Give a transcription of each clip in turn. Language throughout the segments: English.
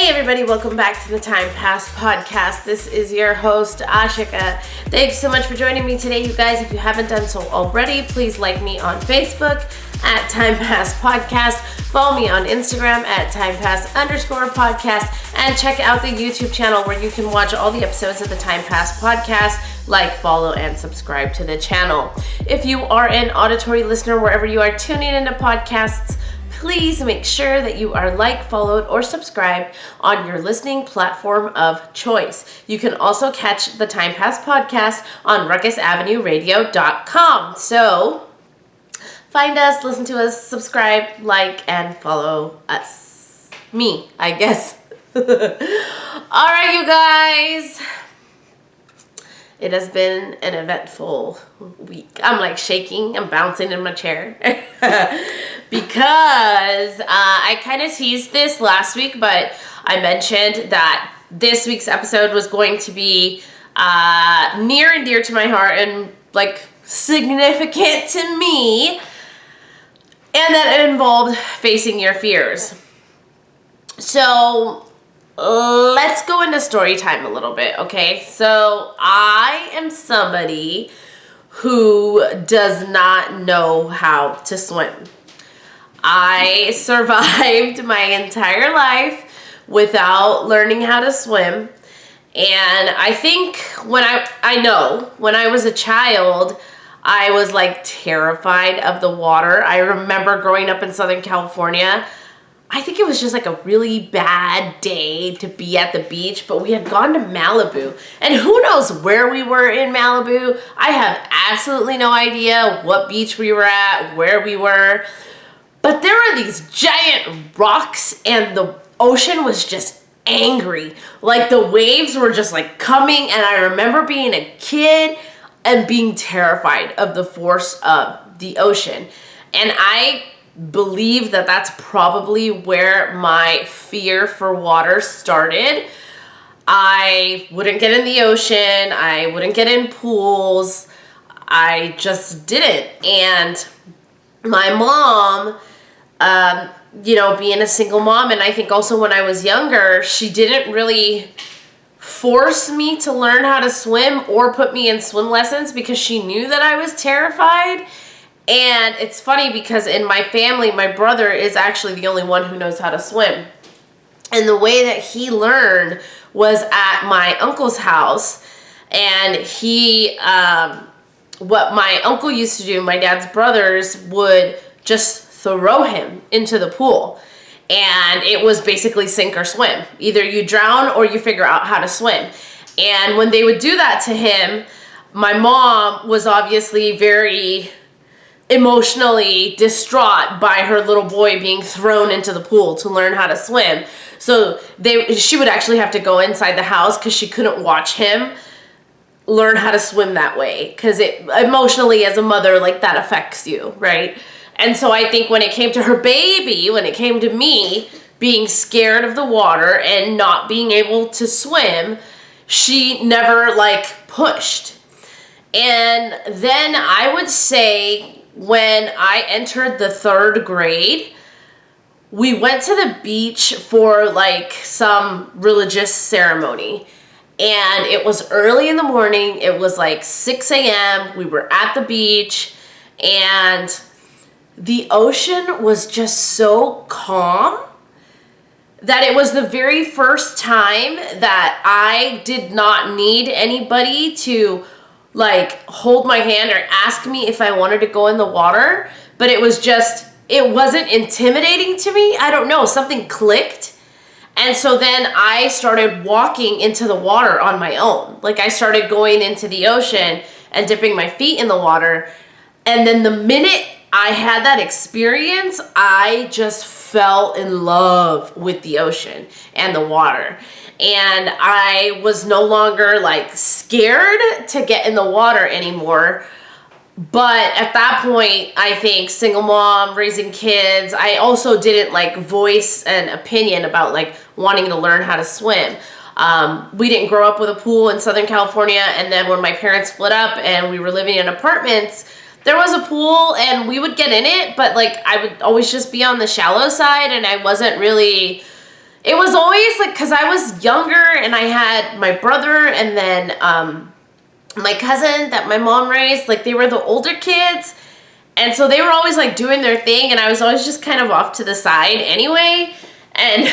everybody, welcome back to the Time Pass podcast. This is your host, Ashika. Thanks so much for joining me today, you guys. If you haven't done so already, please like me on Facebook at Time Pass Podcast. Follow me on Instagram at TimePass_podcast, and check out the YouTube channel where you can watch all the episodes of the Time Pass podcast. Like, follow, and subscribe to the channel. If you are an auditory listener wherever you are tuning into podcasts, please make sure that you are followed, or subscribed on your listening platform of choice. You can also catch the Time Pass podcast on RuckusAvenueRadio.com. So, find us, listen to us, subscribe, and follow us. Me, I guess. All right, you guys. It has been an eventful week. I'm shaking, I'm bouncing in my chair. Because I kind of teased this last week, but I mentioned that this week's episode was going to be near and dear to my heart and significant to me, and that it involved facing your fears. So let's go into story time a little bit, okay? So I am somebody who does not know how to swim. I survived my entire life without learning how to swim. And I think when I was a child, I was terrified of the water. I remember growing up in Southern California, I think it was just a really bad day to be at the beach, but we had gone to Malibu, and who knows where we were in Malibu. I have absolutely no idea what beach we were at, where we were, but there were these giant rocks, and the ocean was just angry. The waves were just coming, and I remember being a kid and being terrified of the force of the ocean. And I believe that that's probably where my fear for water started. I wouldn't get in the ocean. I wouldn't get in pools. I just didn't. And my mom, being a single mom, and I think also when I was younger, she didn't really force me to learn how to swim or put me in swim lessons because she knew that I was terrified. And it's funny because in my family, my brother is actually the only one who knows how to swim. And the way that he learned was at my uncle's house. And what my uncle used to do, my dad's brothers, would just throw him into the pool. And it was basically sink or swim. Either you drown or you figure out how to swim. And when they would do that to him, my mom was obviously very emotionally distraught by her little boy being thrown into the pool to learn how to swim. So she would actually have to go inside the house because she couldn't watch him learn how to swim that way, because it emotionally, as a mother, that affects you, right? And so I think when it came to her baby, when it came to me being scared of the water and not being able to swim, she never pushed. And then I would say when I entered the 3rd grade, we went to the beach for some religious ceremony. And it was early in the morning. It was 6 a.m. We were at the beach, and the ocean was just so calm that it was the very first time that I did not need anybody to hold my hand or ask me if I wanted to go in the water. But it wasn't intimidating to me. I don't know, something clicked. And so then I started walking into the water on my own. I started going into the ocean and dipping my feet in the water. And then the minute I had that experience, I just fell in love with the ocean and the water. And I was no longer scared to get in the water anymore. But at that point, I think single mom, raising kids, I also didn't voice an opinion about wanting to learn how to swim. We didn't grow up with a pool in Southern California. And then when my parents split up and we were living in apartments, there was a pool and we would get in it, but I would always just be on the shallow side, and I wasn't really it was always like, because I was younger and I had my brother and then my cousin that my mom raised, like they were the older kids. And so they were always like doing their thing and I was always just kind of off to the side anyway. And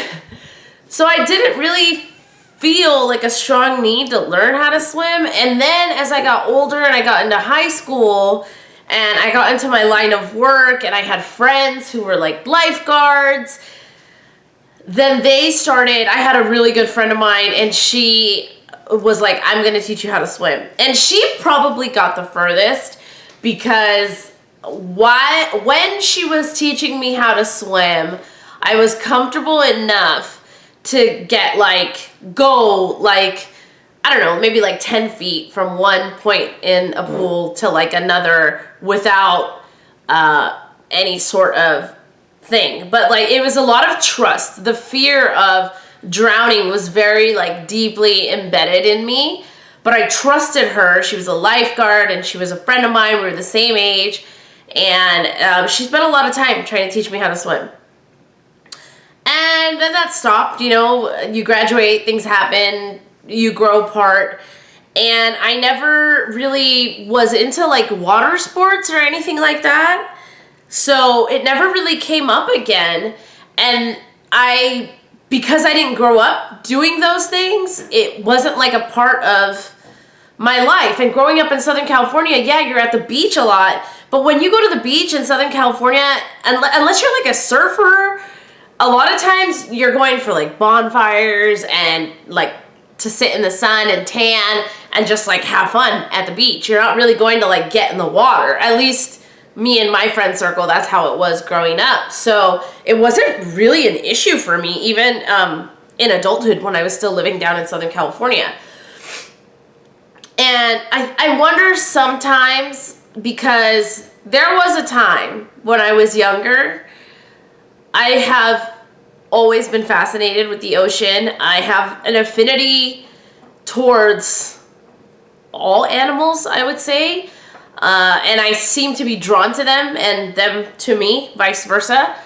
so I didn't really feel like a strong need to learn how to swim. And then as I got older and I got into high school and I got into my line of work and I had friends who were like lifeguards, then they started, I had a really good friend of mine and she was like, I'm going to teach you how to swim. And she probably got the furthest because when she was teaching me how to swim, I was comfortable enough to get go I don't know, maybe like 10 feet from one point in a pool to like another without any sort of thing. But like it was a lot of trust. The fear of drowning was very like deeply embedded in me, but I trusted her. She was a lifeguard and she was a friend of mine. We were the same age, and she spent a lot of time trying to teach me how to swim. And then that stopped. You know, you graduate, things happen, you grow apart, and I never really was into like water sports or anything like that. So it never really came up again. And because I didn't grow up doing those things, it wasn't like a part of my life. And growing up in Southern California, yeah, you're at the beach a lot. But when you go to the beach in Southern California, unless you're like a surfer, a lot of times you're going for like bonfires and like to sit in the sun and tan and just like have fun at the beach. You're not really going to like get in the water. At least me and my friend circle, that's how it was growing up. So it wasn't really an issue for me, even in adulthood when I was still living down in Southern California. And I wonder sometimes, because there was a time when I was younger, I have always been fascinated with the ocean. I have an affinity towards all animals, I would say. And I seem to be drawn to them and them to me, vice versa.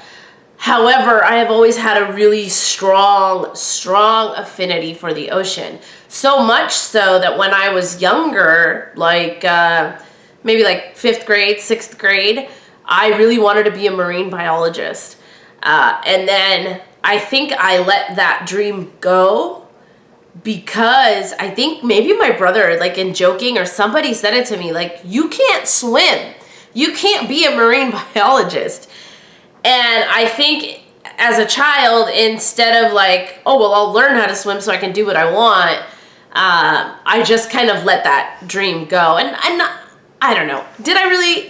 However, I have always had a really strong affinity for the ocean. So much so that when I was younger, like maybe like 5th grade, 6th grade, I really wanted to be a marine biologist. And then I think I let that dream go because I think maybe my brother, like in joking, or somebody said it to me, like, you can't swim. You can't be a marine biologist. And I think as a child, instead of like, oh, well, I'll learn how to swim so I can do what I want, I just kind of let that dream go. And I don't know.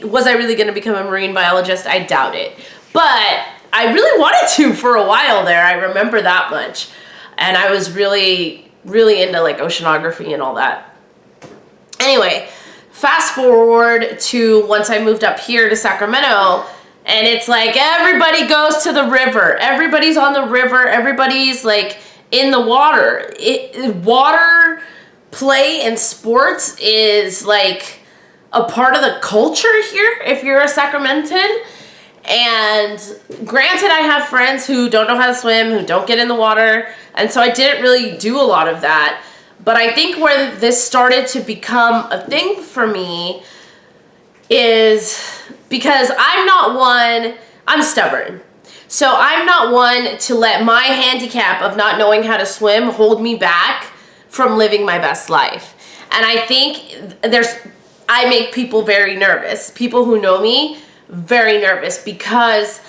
Was I really going to become a marine biologist? I doubt it. But I really wanted to for a while there. I remember that much. And I was really into like oceanography and all that. Anyway, fast forward to once I moved up here to Sacramento, and it's like everybody goes to the river. Everybody's on the river. Everybody's like in the water. Water play and sports is like a part of the culture here if you're a Sacramentan. And granted, I have friends who don't know how to swim, who don't get in the water, and so I didn't really do a lot of that. But I think where this started to become a thing for me is because I'm stubborn. So I'm not one to let my handicap of not knowing how to swim hold me back from living my best life. And I think I make people very nervous. People who know me, very nervous, because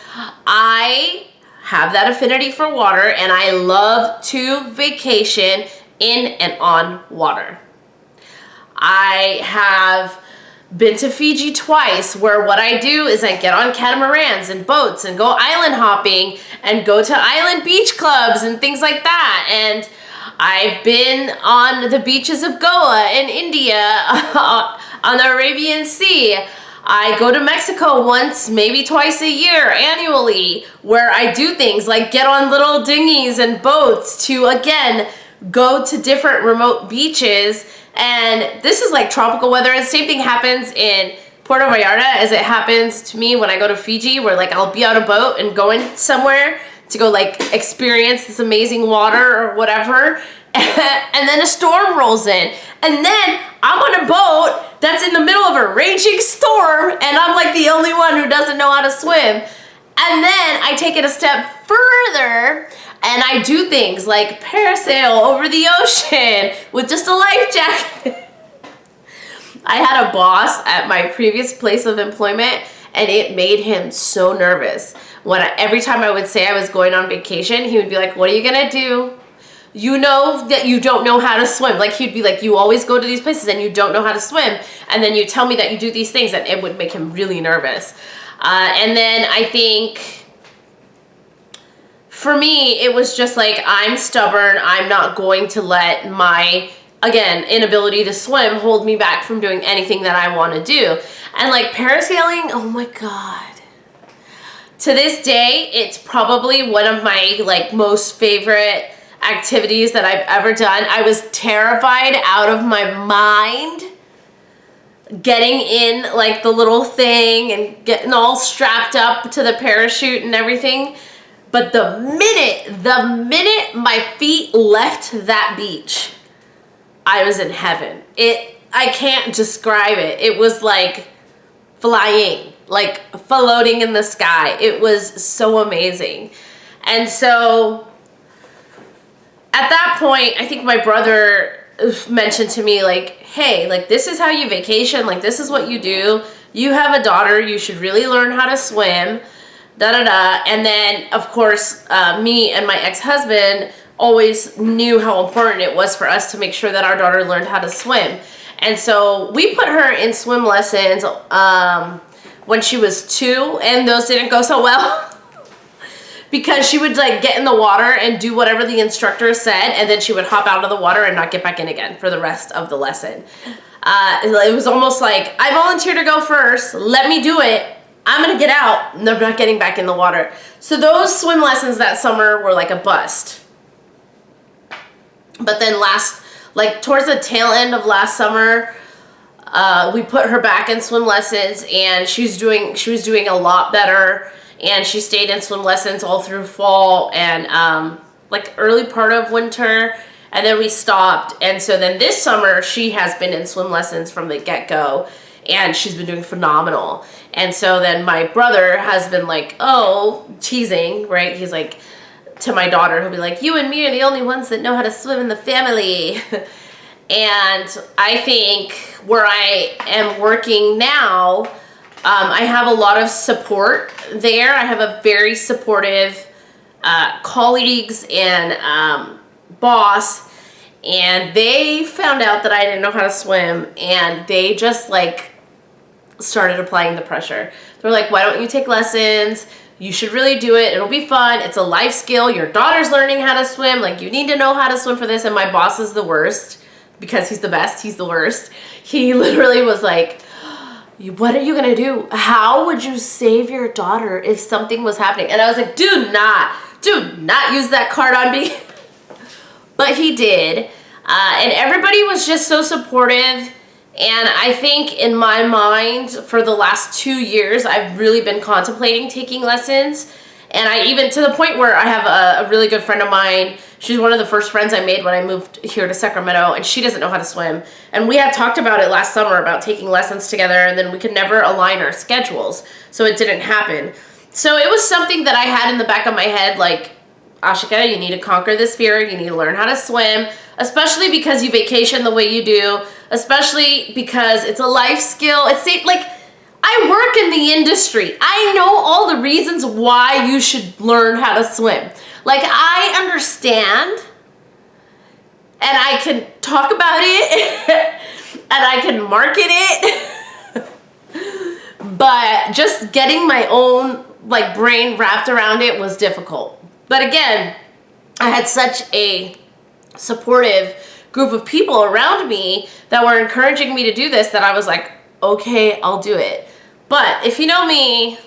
I have that affinity for water and I love to vacation in and on water. I have been to Fiji twice, where what I do is I get on catamarans and boats and go island hopping and go to island beach clubs and things like that. And I've been on the beaches of Goa in India, on the Arabian Sea. I go to Mexico once, maybe twice a year, annually, where I do things like get on little dinghies and boats to, again, go to different remote beaches. And this is like tropical weather. The same thing happens in Puerto Vallarta as it happens to me when I go to Fiji, where like I'll be on a boat and going somewhere to go like experience this amazing water or whatever. And then a storm rolls in. And then I'm on a boat that's in the middle of a raging storm, and I'm like the only one who doesn't know how to swim. And then I take it a step further and I do things like parasail over the ocean with just a life jacket. I had a boss at my previous place of employment, and it made him so nervous. Every time I would say I was going on vacation, he would be like, "What are you gonna do? You know that you don't know how to swim." Like, he'd be like, "You always go to these places and you don't know how to swim, and then you tell me that you do these things," and it would make him really nervous. And then I think for me, it was just like, I'm stubborn. I'm not going to let my, again, inability to swim hold me back from doing anything that I want to do. And like parasailing, oh my God. To this day, it's probably one of my like most favorite activities that I've ever done. I was terrified out of my mind getting in like the little thing and getting all strapped up to the parachute and everything. But the minute my feet left that beach, I was in heaven. I can't describe it. It was like flying, like floating in the sky. It was so amazing. And so at that point, I think my brother mentioned to me like, "Hey, like this is how you vacation. Like this is what you do. You have a daughter. You should really learn how to swim." Da da da. And then of course, me and my ex-husband always knew how important it was for us to make sure that our daughter learned how to swim. And so we put her in swim lessons when she was 2, and those didn't go so well. Because she would like get in the water and do whatever the instructor said, and then she would hop out of the water and not get back in again for the rest of the lesson. It was almost like, I volunteered to go first, let me do it, I'm gonna get out, and I'm not getting back in the water. So those swim lessons that summer were like a bust. But then towards the tail end of last summer, we put her back in swim lessons, and she was doing a lot better. And she stayed in swim lessons all through fall and like early part of winter, and then we stopped. And so then this summer she has been in swim lessons from the get-go, and she's been doing phenomenal. And so then my brother has been like, teasing, right? He's like, to my daughter, he'll be like, "You and me are the only ones that know how to swim in the family." And I think where I am working now, I have a lot of support there. I have a very supportive colleagues and boss, and they found out that I didn't know how to swim, and they just like started applying the pressure. They're like, "Why don't you take lessons? You should really do it. It'll be fun. It's a life skill. Your daughter's learning how to swim. Like, you need to know how to swim for this." And my boss is the worst because he's the best. He's the worst. He literally was like, "What are you gonna do? How would you save your daughter if something was happening?" And I was like, do not use that card on me. But he did. And everybody was just so supportive. And I think in my mind, for the last 2 years, I've really been contemplating taking lessons. And I even, to the point where I have a really good friend of mine. She's one of the first friends I made when I moved here to Sacramento, and she doesn't know how to swim. And we had talked about it last summer about taking lessons together, and then we could never align our schedules, so it didn't happen. So it was something that I had in the back of my head, like, Ashika, you need to conquer this fear. You need to learn how to swim, especially because you vacation the way you do, especially because it's a life skill. It's like, I work in the industry. I know all the reasons why you should learn how to swim. Like, I understand, and I can talk about it, and I can market it, but just getting my own, like, brain wrapped around it was difficult. But again, I had such a supportive group of people around me that were encouraging me to do this that I was like, okay, I'll do it. But if you know me,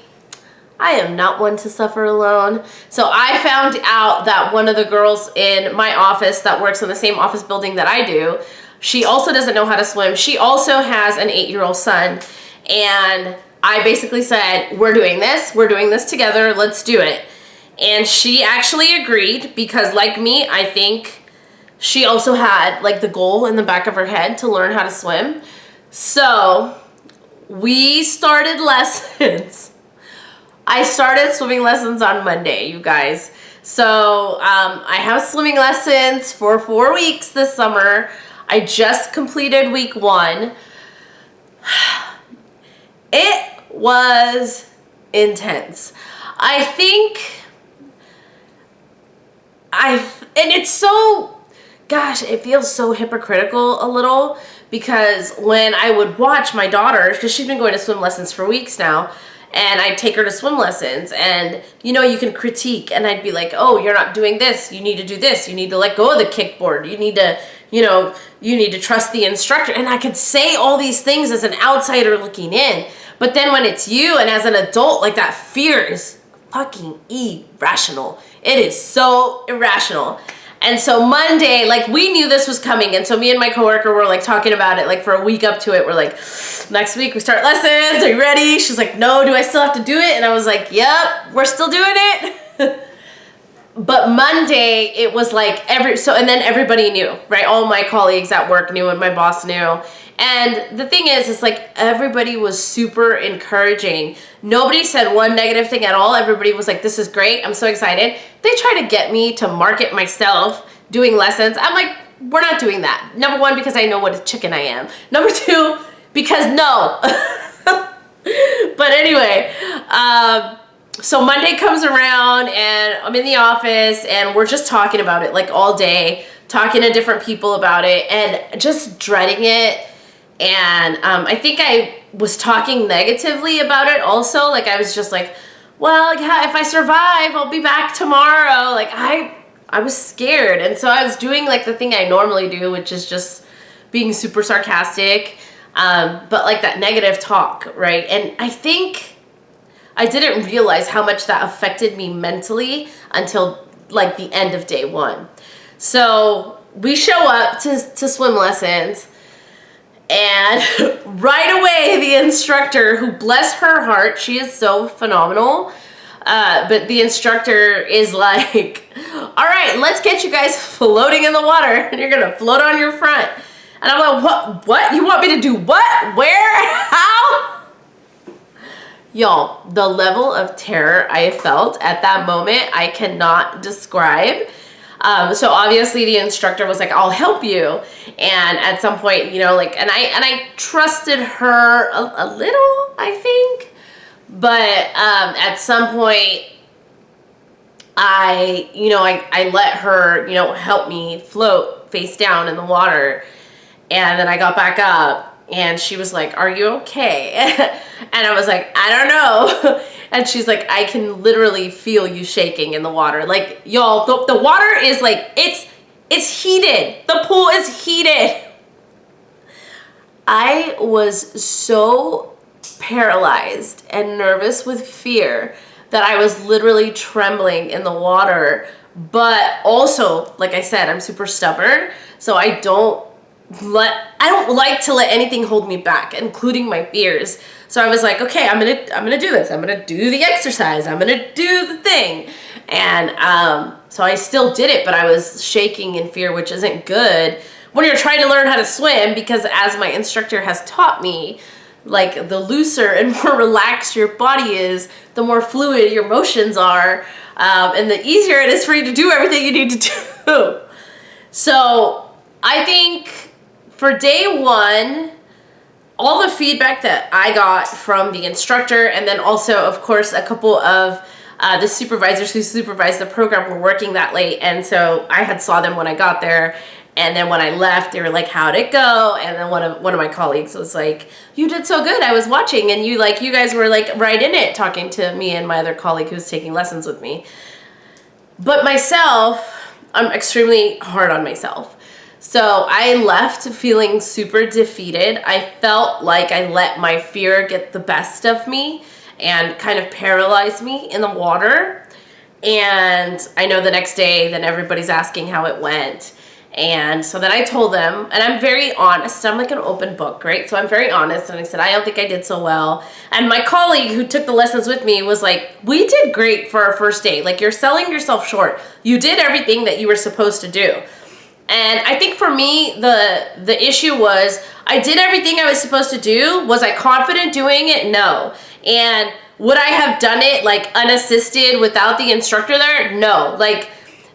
I am not one to suffer alone. So I found out that one of the girls in my office that works in the same office building that I do, she also doesn't know how to swim. She also has an 8-year-old son. And I basically said, we're doing this together, let's do it. And she actually agreed because, like me, I think she also had like the goal in the back of her head to learn how to swim. So we started lessons. I started swimming lessons on Monday, you guys. So I have swimming lessons for 4 weeks this summer. I just completed week 1. It was intense. I think and it's so, gosh, it feels so hypocritical a little, because when I would watch my daughter, because she's been going to swim lessons for weeks now, and I'd take her to swim lessons, and you know, you can critique, and I'd be like, oh, you're not doing this, you need to do this, you need to let go of the kickboard, you need to, you know, you need to trust the instructor. And I could say all these things as an outsider looking in, but then when it's you and as an adult, like, that fear is fucking irrational. It is so irrational. And so Monday, like, we knew this was coming, and so me and my coworker were like talking about it like for a week up to it. We're like, next week we start lessons, are you ready? She's like, no, do I still have to do it? And I was like, yep, we're still doing it. But Monday, it was like and then everybody knew, right? All my colleagues at work knew, and my boss knew. And the thing is like, everybody was super encouraging. Nobody said one negative thing at all. Everybody was like, this is great, I'm so excited. They try to get me to market myself doing lessons. I'm like, we're not doing that. Number 1, because I know what a chicken I am. Number 2, because no. But anyway, so Monday comes around, and I'm in the office, and we're just talking about it like all day, talking to different people about it, and just dreading it. And I think I was talking negatively about it also. Like, I was just like, well, yeah, if I survive, I'll be back tomorrow. Like, I was scared. And so I was doing like the thing I normally do, which is just being super sarcastic, but like that negative talk, right? And I think I didn't realize how much that affected me mentally until like the end of day 1. So we show up to swim lessons, and right away the instructor, who, bless her heart, she is so phenomenal, but the instructor is like, all right, let's get you guys floating in the water, and you're gonna float on your front. And I'm like, what? You want me to do what? Where? How? Y'all, the level of terror I felt at that moment, I cannot describe. So obviously the instructor was like, I'll help you. And at some point, you know, like, and I trusted her a little, I think. But at some point, I let her, you know, help me float face down in the water. And then I got back up, and she was like, are you okay? And I was like, I don't know. And she's like, I can literally feel you shaking in the water. Like, y'all, the water is like, it's heated. The pool is heated. I was so paralyzed and nervous with fear that I was literally trembling in the water. But also, like I said, I'm super stubborn, so I don't like to let anything hold me back, including my fears. So I was like, okay, I'm gonna do this. I'm gonna do the exercise. I'm gonna do the thing. And so I still did it, but I was shaking in fear, which isn't good when you're trying to learn how to swim, because as my instructor has taught me, like, the looser and more relaxed your body is, the more fluid your motions are, and the easier it is for you to do everything you need to do. So I think for day 1, all the feedback that I got from the instructor, and then also, of course, a couple of the supervisors who supervised the program were working that late, and so I had saw them when I got there, and then when I left, they were like, how'd it go? And then one of my colleagues was like, you did so good, I was watching, and you guys were like right in it, talking to me and my other colleague who's taking lessons with me. But myself, I'm extremely hard on myself. So I left feeling super defeated. I felt like I let my fear get the best of me and kind of paralyze me in the water. And I know the next day, then everybody's asking how it went. And so then I told them, and I'm very honest. I'm like an open book, right? So I'm very honest. And I said, I don't think I did so well. And my colleague who took the lessons with me was like, we did great for our first day. Like, you're selling yourself short. You did everything that you were supposed to do. And I think for me, the issue was I did everything I was supposed to do. Was I confident doing it? No. And would I have done it like unassisted without the instructor there? No. Like,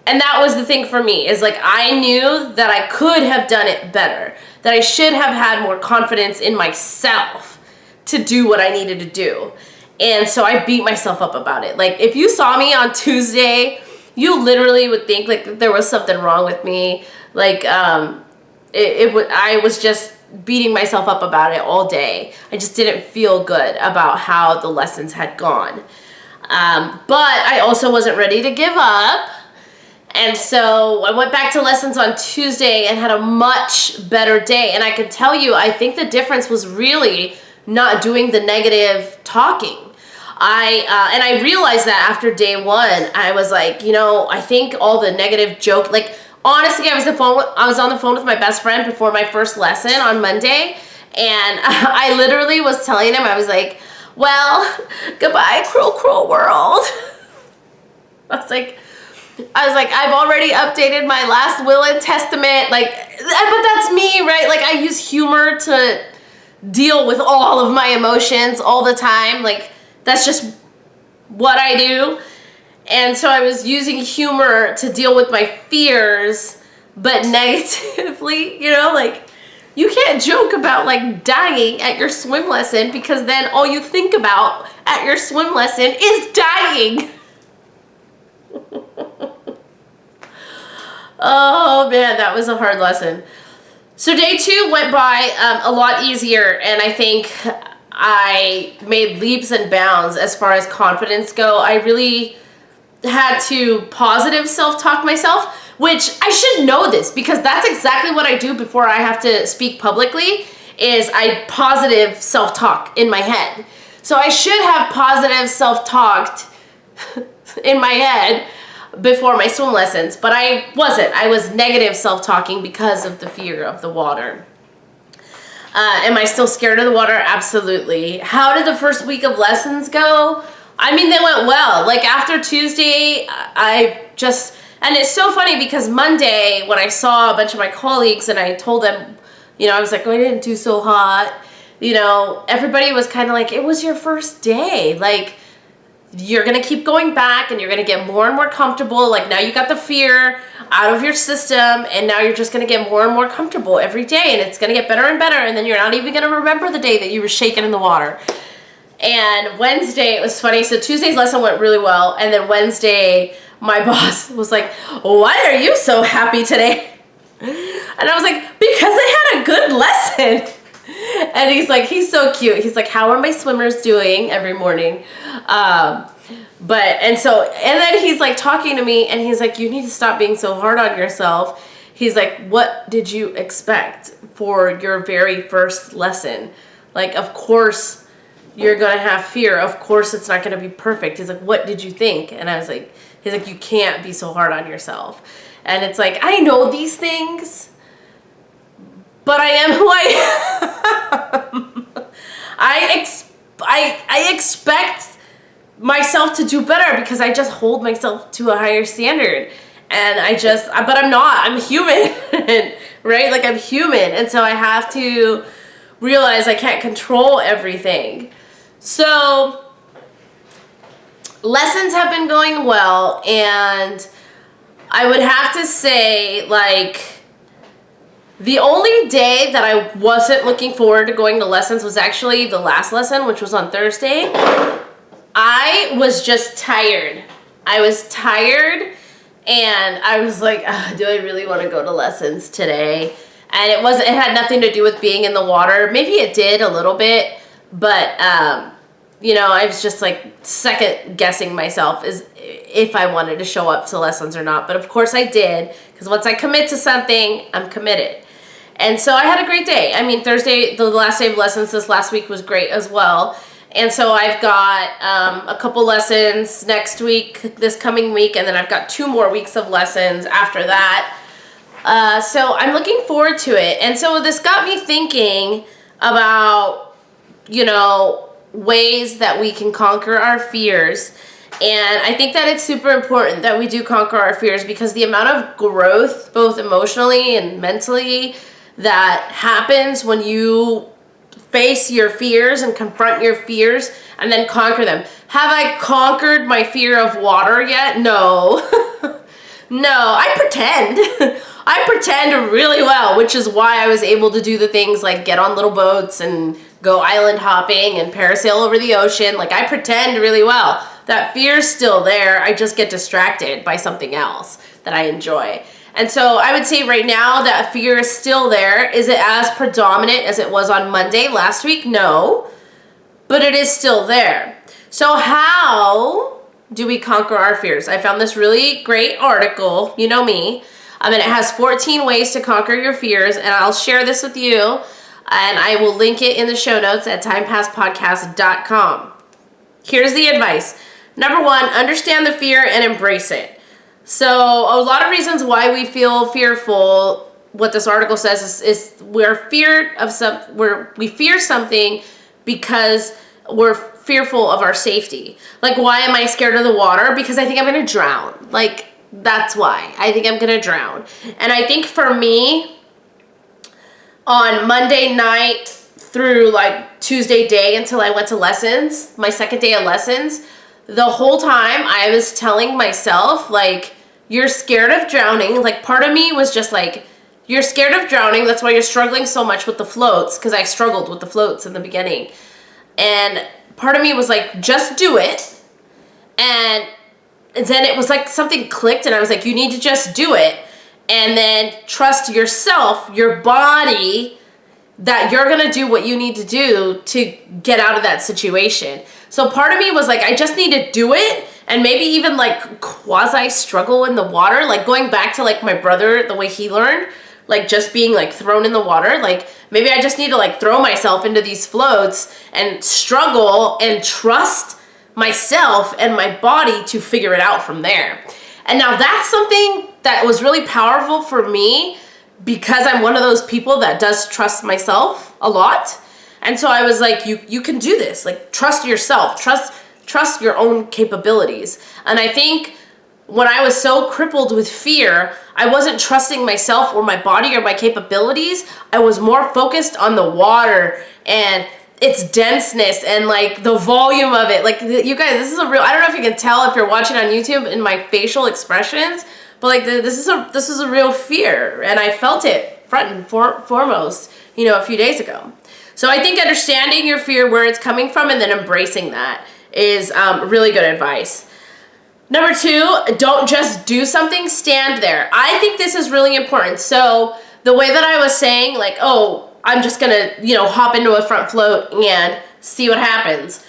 and that was the thing for me, is like, I knew that I could have done it better, that I should have had more confidence in myself to do what I needed to do. And so I beat myself up about it. Like, if you saw me on Tuesday, you literally would think like there was something wrong with me. Like, I was just beating myself up about it all day. I just didn't feel good about how the lessons had gone. But I also wasn't ready to give up. And so I went back to lessons on Tuesday and had a much better day. And I can tell you, I think the difference was really not doing the negative talking. And I realized that after day one. I was like, you know, I think all the negative joke, like, honestly, I was on the phone with my best friend before my first lesson on Monday. And I literally was telling him, I was like, well, goodbye, cruel, cruel world. I was like, I've already updated my last will and testament. Like, but that's me, right? Like, I use humor to deal with all of my emotions all the time. Like, that's just what I do. And so I was using humor to deal with my fears, but negatively, you know, like, you can't joke about like dying at your swim lesson, because then all you think about at your swim lesson is dying. Oh man, that was a hard lesson. So day two went by a lot easier, and I think I made leaps and bounds as far as confidence go. I really had to positive self-talk myself, which I should know this, because that's exactly what I do before I have to speak publicly, is I positive self-talk in my head. So I should have positive self-talked in my head before my swim lessons, but I wasn't. I was negative self-talking because of the fear of the water. Am I still scared of the water? Absolutely. How did the first week of lessons go? I mean, they went well. Like, after Tuesday, and it's so funny because Monday, when I saw a bunch of my colleagues and I told them, you know, I was like, oh, I didn't do so hot. You know, everybody was kind of like, it was your first day. Like, you're going to keep going back and you're going to get more and more comfortable. Like, now you got the fear out of your system, and now you're just going to get more and more comfortable every day, and it's going to get better and better, and then you're not even going to remember the day that you were shaking in the water. And Wednesday, it was funny. So Tuesday's lesson went really well, and then Wednesday, my boss was like, why are you so happy today? And I was like, because I had a good lesson. And he's like, he's so cute. He's like, how are my swimmers doing every morning? And then he's like talking to me, and he's like, you need to stop being so hard on yourself. He's like, what did you expect for your very first lesson? Like, of course you're going to have fear. Of course it's not going to be perfect. He's like, what did you think? And I was like, he's like, you can't be so hard on yourself. And it's like, I know these things, but I am who I am. I expect myself to do better because I just hold myself to a higher standard. And but I'm not. I'm human, right? Like, I'm human. And so I have to realize I can't control everything. So lessons have been going well, and I would have to say, like, the only day that I wasn't looking forward to going to lessons was actually the last lesson, which was on Thursday. I was just tired. I was tired, and I was like, do I really want to go to lessons today? And it had nothing to do with being in the water. Maybe it did a little bit, but you know, I was just like second guessing myself as if I wanted to show up to lessons or not. But of course I did, because once I commit to something, I'm committed. And so I had a great day. I mean, Thursday, the last day of lessons this last week, was great as well. And so I've got a couple lessons next week, this coming week, and then I've got 2 more weeks of lessons after that. So I'm looking forward to it. And so this got me thinking about, ways that we can conquer our fears. And I think that it's super important that we do conquer our fears, because the amount of growth, both emotionally and mentally, that happens when you face your fears and confront your fears and then conquer them. Have I conquered my fear of water yet? No. No, I pretend. I pretend really well, which is why I was able to do the things like get on little boats and go island hopping and parasail over the ocean. Like, I pretend really well. That fear's still there. I just get distracted by something else that I enjoy. And so I would say right now that fear is still there. Is it as predominant as it was on Monday last week? No, but it is still there. So how do we conquer our fears? I found this really great article, you know me, and it has 14 ways to conquer your fears, and I'll share this with you, and I will link it in the show notes at timepasspodcast.com. Here's the advice. Number 1, understand the fear and embrace it. So a lot of reasons why we feel fearful, what this article says is we fear something because we're fearful of our safety. Like, why am I scared of the water? Because I think I'm going to drown. Like, that's why. I think I'm going to drown. And I think for me, on Monday night through like Tuesday day until I went to lessons, my second day of lessons, the whole time I was telling myself, like, you're scared of drowning. Like, part of me was just like, you're scared of drowning. That's why you're struggling so much with the floats, because I struggled with the floats in the beginning. And part of me was like, just do it. And then it was like something clicked, and I was like, you need to just do it. And then trust yourself, your body, that you're going to do what you need to do to get out of that situation. So part of me was like, I just need to do it, and maybe even like quasi struggle in the water, like going back to like my brother, the way he learned, like just being like thrown in the water. Like, maybe I just need to like throw myself into these floats and struggle and trust myself and my body to figure it out from there. And now that's something that was really powerful for me, because I'm one of those people that does trust myself a lot. And so I was like, you can do this. Like, trust yourself, trust your own capabilities. And I think when I was so crippled with fear, I wasn't trusting myself or my body or my capabilities. I was more focused on the water and its denseness and like the volume of it. Like, you guys, this is a real, I don't know if you can tell if you're watching on YouTube in my facial expressions, but like this is a real fear, and I felt it front and foremost, a few days ago. So I think understanding your fear, where it's coming from, and then embracing that is really good advice. Number 2, don't just do something, stand there. I think this is really important. So the way that I was saying, like, oh, I'm just gonna, hop into a front float and see what happens.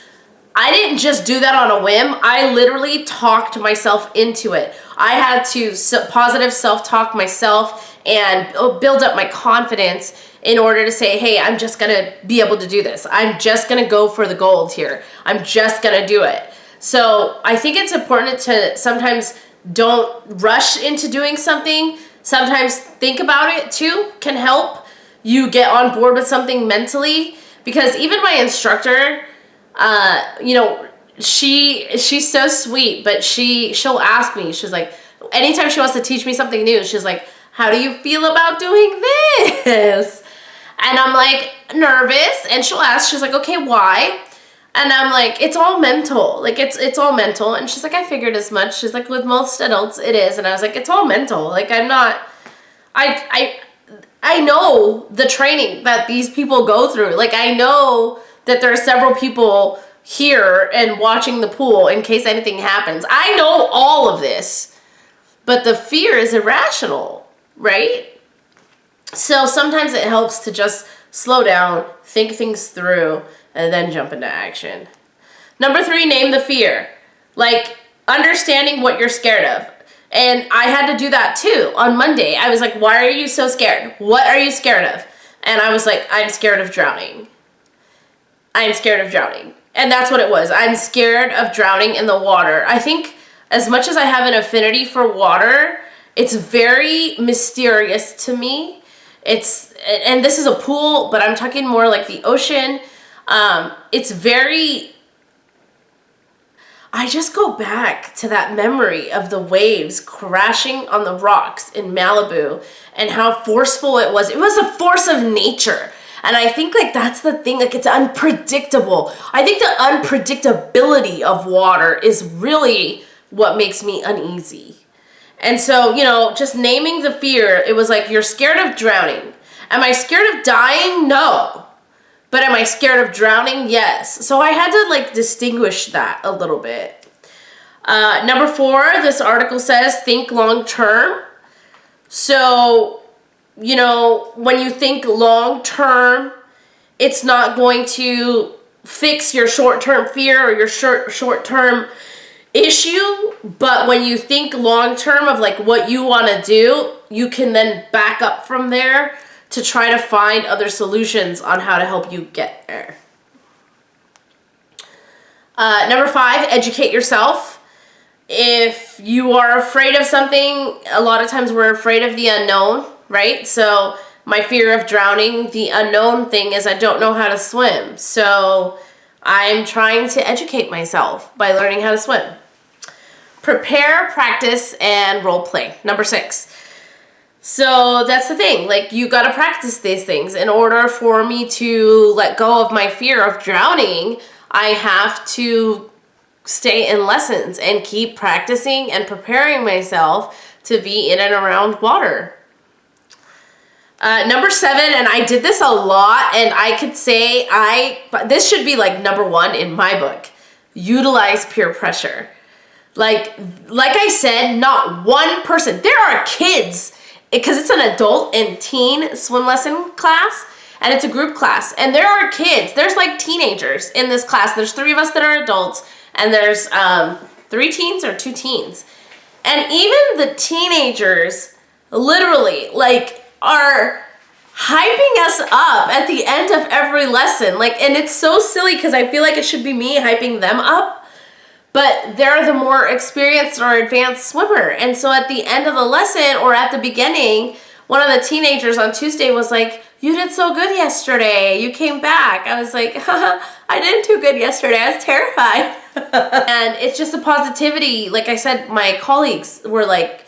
I didn't just do that on a whim. I literally talked myself into it. I had to positive self-talk myself and build up my confidence in order to say, hey, I'm just gonna be able to do this. I'm just gonna go for the gold here. I'm just gonna do it. So I think it's important to sometimes don't rush into doing something. Sometimes think about it too can help you get on board with something mentally. Because even my instructor, she's so sweet, but she'll ask me, she's like, anytime she wants to teach me something new, she's like, how do you feel about doing this? And I'm like, nervous. And she'll ask, she's like, okay, why? And I'm like, it's all mental. Like, it's all mental. And she's like, I figured as much. She's like, with most adults, it is. And I was like, it's all mental. Like, I'm not, I know the training that these people go through. Like, I know that there are several people here and watching the pool in case anything happens. I know all of this, but the fear is irrational, right? So sometimes it helps to just slow down, think things through, and then jump into action. Number 3, name the fear. Like, understanding what you're scared of. And I had to do that too on Monday. I was like, why are you so scared? What are you scared of? And I was like, I'm scared of drowning. I'm scared of drowning. And that's what it was. I'm scared of drowning in the water. I think as much as I have an affinity for water It's very mysterious to me. And this is a pool, but I'm talking more like the ocean. It's very, I just go back to that memory of the waves crashing on the rocks in Malibu and how forceful it was. It was a force of nature. And I think like that's the thing, like it's unpredictable. I think the unpredictability of water is really what makes me uneasy. And so, you know, just naming the fear, it was like, you're scared of drowning. Am I scared of dying? No. But am I scared of drowning? Yes. So I had to like distinguish that a little bit. Number 4, this article says, think long term. So, you know, when you think long term, it's not going to fix your short-term fear or your short-term issue, but when you think long term of like what you want to do, you can then back up from there to try to find other solutions on how to help you get there. Number 5, educate yourself. If you are afraid of something, a lot of times we're afraid of the unknown, right? So my fear of drowning, the unknown thing is I don't know how to swim. So I'm trying to educate myself by learning how to swim. Prepare, practice, and role play. Number 6. So that's the thing. Like, you got to practice these things. In order for me to let go of my fear of drowning, I have to stay in lessons and keep practicing and preparing myself to be in and around water. Number 7, and I did this a lot, and I could say this should be like number 1 in my book. Utilize peer pressure. Like I said, not one person. There are kids, because it's an adult and teen swim lesson class, and it's a group class. And there are kids. There's like teenagers in this class. There's 3 of us that are adults, and there's 3 teens or 2 teens. And even the teenagers literally like are hyping us up at the end of every lesson. Like, and it's so silly because I feel like it should be me hyping them up. But they're the more experienced or advanced swimmer. And so at the end of the lesson or at the beginning, one of the teenagers on Tuesday was like, you did so good yesterday. You came back. I was like, I didn't do good yesterday. I was terrified. And it's just a positivity. Like I said, my colleagues were like,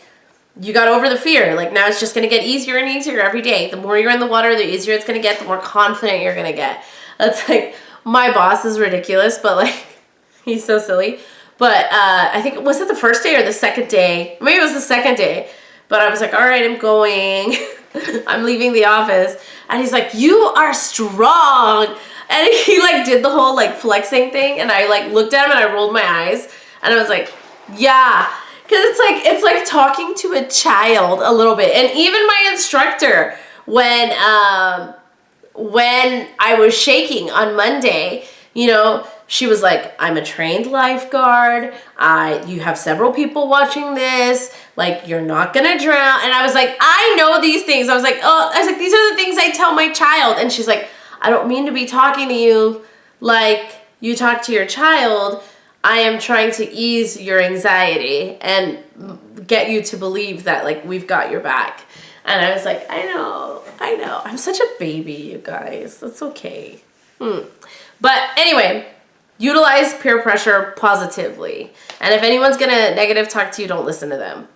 you got over the fear. Like, now it's just going to get easier and easier every day. The more you're in the water, the easier it's going to get, the more confident you're going to get. That's like, my boss is ridiculous, but like, he's so silly. But I think, was it the first day or the second day? Maybe it was the second day. But I was like, all right, I'm going. I'm leaving the office. And he's like, you are strong. And he like did the whole like flexing thing. And I like looked at him and I rolled my eyes. And I was like, yeah. Because it's like talking to a child a little bit. And even my instructor, when I was shaking on Monday, you know, she was like, I'm a trained lifeguard. You have several people watching this. Like, you're not going to drown. And I was like, I know these things. I was like, these are the things I tell my child. And she's like, I don't mean to be talking to you like you talk to your child. I am trying to ease your anxiety and get you to believe that, like, we've got your back. And I was like, I know. I'm such a baby, you guys. That's okay. But anyway, utilize peer pressure positively. And if anyone's going to negative talk to you, don't listen to them.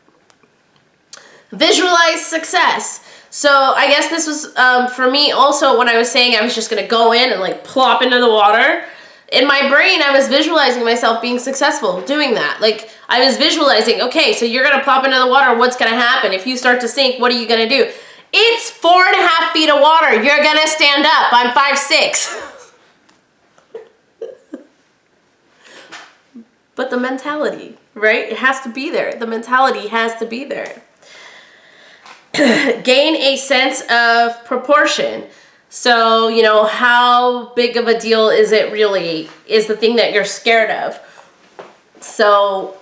Visualize success. So I guess this was, for me also, when I was saying I was just going to go in and like plop into the water, in my brain, I was visualizing myself being successful doing that. Like, I was visualizing, okay, so you're going to plop into the water. What's going to happen? If you start to sink, what are you going to do? It's 4.5 feet of water. You're going to stand up. I'm 5'6". But the mentality, right? It has to be there. The mentality has to be there. Gain a sense of proportion. So, you know, how big of a deal is it really, is the thing that you're scared of. So,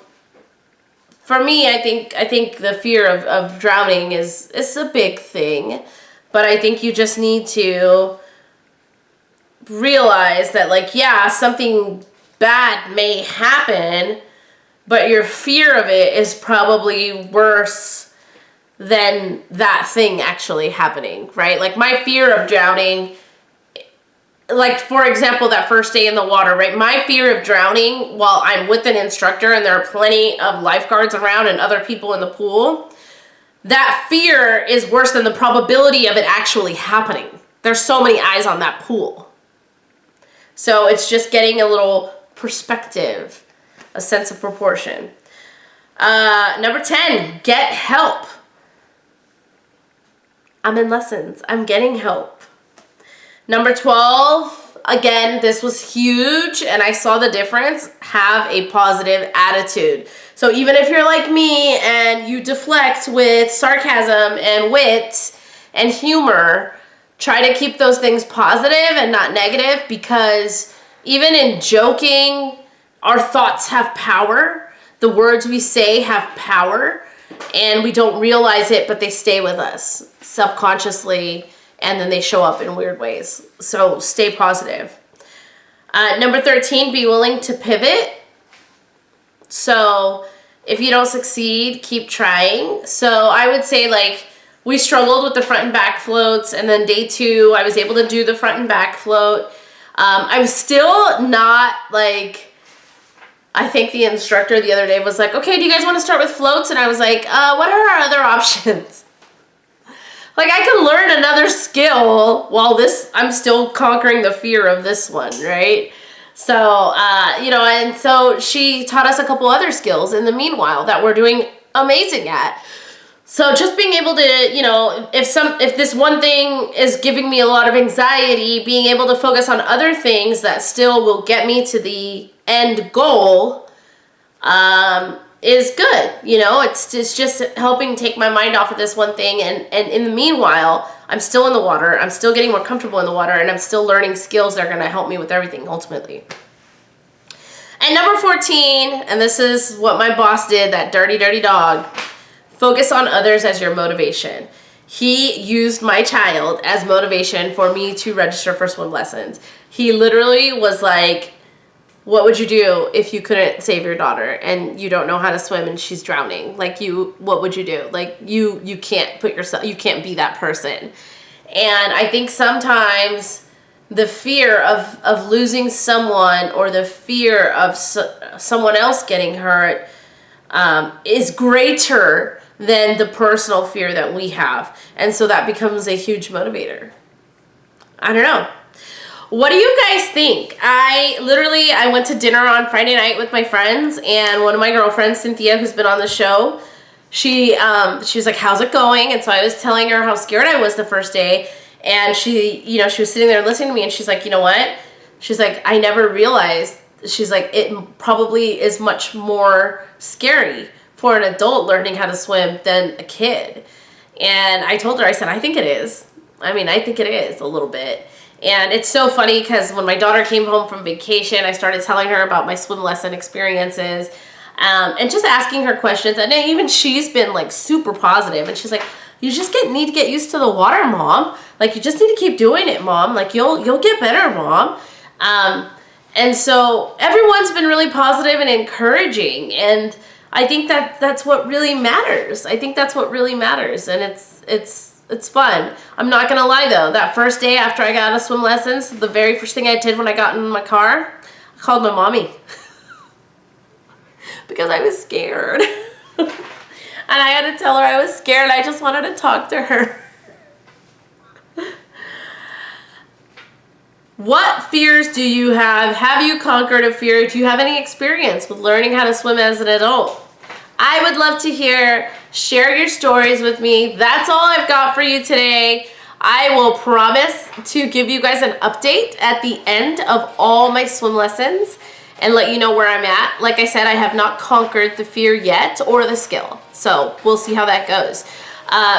for me, I think the fear of drowning is a big thing. But I think you just need to realize that, like, yeah, something bad may happen, but your fear of it is probably worse than that thing actually happening, right? Like my fear of drowning, like for example, that first day in the water, right? My fear of drowning while I'm with an instructor and there are plenty of lifeguards around and other people in the pool, that fear is worse than the probability of it actually happening. There's so many eyes on that pool. So it's just getting a little perspective, a sense of proportion. Number 10, get help. I'm in lessons. I'm getting help. Number 12, again, this was huge and I saw the difference. Have a positive attitude. So even if you're like me and you deflect with sarcasm and wit and humor, try to keep those things positive and not negative, because even in joking, our thoughts have power. The words we say have power and we don't realize it, but they stay with us subconsciously and then they show up in weird ways. So stay positive. Number 13, be willing to pivot. So if you don't succeed, keep trying. So I would say like we struggled with the front and back floats, and then day 2, I was able to do the front and back float. I was still not like, I think the instructor the other day was like, okay, do you guys want to start with floats? And I was like, what are our other options? Like I can learn another skill while I'm still conquering the fear of this one, right? So, you know, and so she taught us a couple other skills in the meanwhile that we're doing amazing at. So just being able to, you know, if this one thing is giving me a lot of anxiety, being able to focus on other things that still will get me to the end goal, is good. You know, it's just helping take my mind off of this one thing. And in the meanwhile, I'm still in the water. I'm still getting more comfortable in the water, and I'm still learning skills that are going to help me with everything ultimately. And number 14, and this is what my boss did, that dirty, dirty dog, focus on others as your motivation. He used my child as motivation for me to register for swim lessons. He literally was like, what would you do if you couldn't save your daughter and you don't know how to swim and she's drowning? Like what would you do? Like you can't you can't be that person. And I think sometimes the fear of losing someone or the fear of someone else getting hurt is greater than the personal fear that we have. And so that becomes a huge motivator. I don't know. What do you guys think? I went to dinner on Friday night with my friends, and one of my girlfriends, Cynthia, who's been on the show, she was like, how's it going? And so I was telling her how scared I was the first day, and she was sitting there listening to me, and she's like, you know what? She's like, I never realized, she's like, it probably is much more scary for an adult learning how to swim than a kid. And I told her, I said, I think it is. I mean, I think it is a little bit. And it's so funny because when my daughter came home from vacation, I started telling her about my swim lesson experiences, and just asking her questions. And even she's been like super positive. And she's like, you just need to get used to the water, Mom. Like you just need to keep doing it, Mom. Like you'll get better, Mom. And so everyone's been really positive and encouraging. And I think that's what really matters. I think that's what really matters. And it's fun. I'm not gonna lie though, that first day after I got out of swim lessons, the very first thing I did when I got in my car, I called my mommy because I was scared. And I had to tell her I was scared. I just wanted to talk to her. What fears do you have? Have you conquered a fear? Do you have any experience with learning how to swim as an adult? I would love to hear. Share your stories with me. That's all I've got for you today. I will promise to give you guys an update at the end of all my swim lessons and let you know where I'm at. Like I said, I have not conquered the fear yet or the skill. So we'll see how that goes.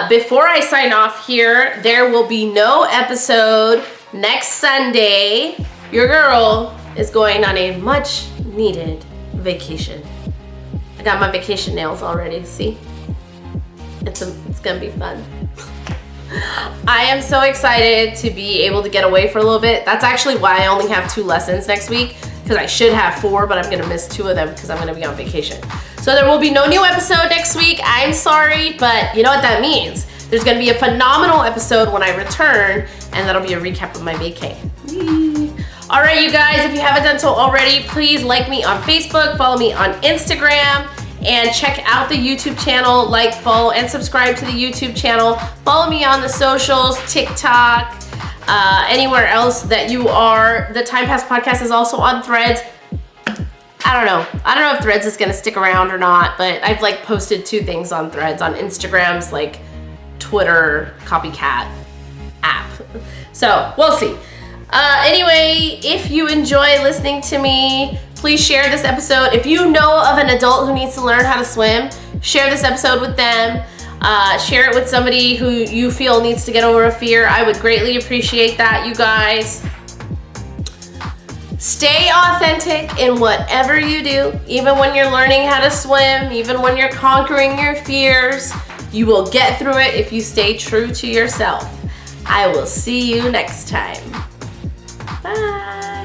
Before I sign off here, there will be no episode next Sunday. Your girl is going on a much needed vacation. I got my vacation nails already, see? It's gonna be fun. I am so excited to be able to get away for a little bit. That's actually why I only have 2 lessons next week, because I should have 4, but I'm gonna miss 2 of them because I'm gonna be on vacation. So there will be no new episode next week. I'm sorry, but you know what that means. There's gonna be a phenomenal episode when I return, and that'll be a recap of my vacay. All right, you guys, if you haven't done so already, please like me on Facebook, follow me on Instagram, and check out the YouTube channel. Like, follow, and subscribe to the YouTube channel. Follow me on the socials, TikTok, anywhere else that you are. The Time Pass Podcast is also on Threads. I don't know if Threads is gonna stick around or not, but I've like posted 2 things on Threads. On Instagram's like Twitter copycat app. So we'll see. Anyway, if you enjoy listening to me, please share this episode. If you know of an adult who needs to learn how to swim, share this episode with them. Share it with somebody who you feel needs to get over a fear. I would greatly appreciate that, you guys. Stay authentic in whatever you do. Even when you're learning how to swim, even when you're conquering your fears, you will get through it if you stay true to yourself. I will see you next time. Bye.